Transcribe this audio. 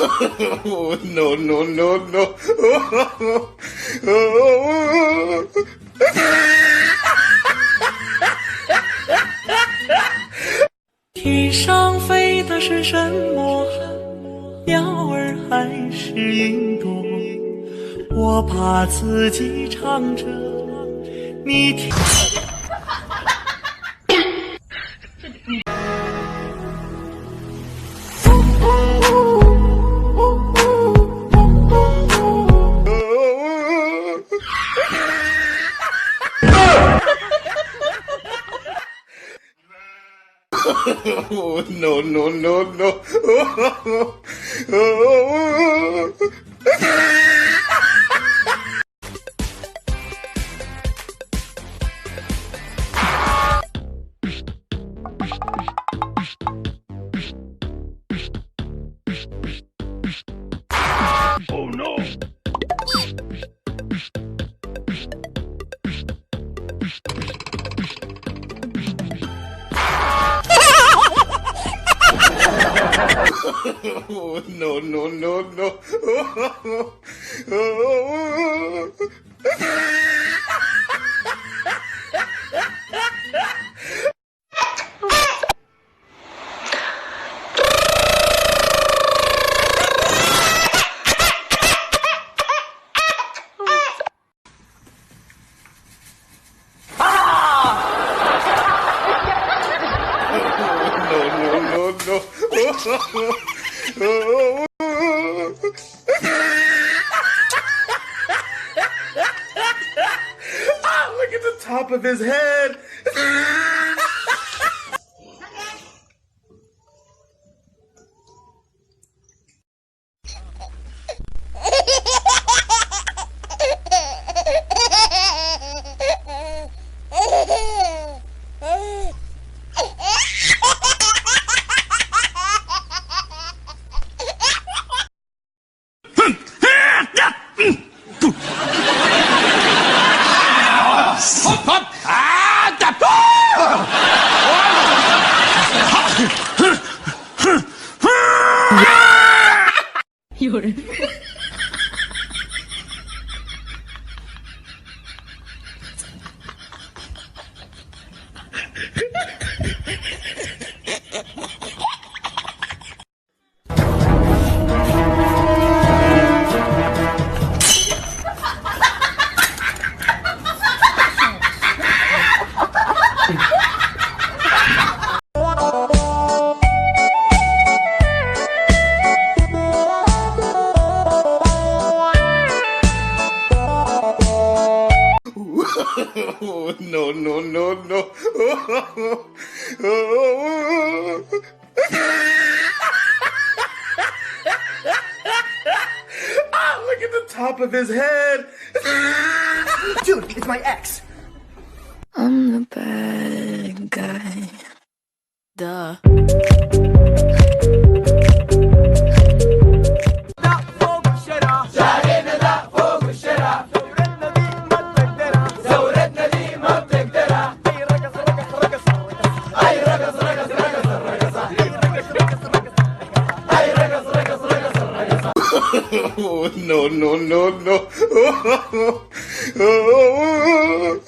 Oh, no, no, no, no. Oh. 天上飞的是什么？鸟儿还是云朵？我怕自己唱着，你听。Oh, no, no, no, no. Oh. Oh no. Oh, no, no, no, no. Oh. No. Ah, look at the top of his head. Oh, no, no, no, no. Oh. Ah, look at the top of his head. Dude, it's my ex. I'm the bad guy. Duh. Oh, no, no, no, no. Oh.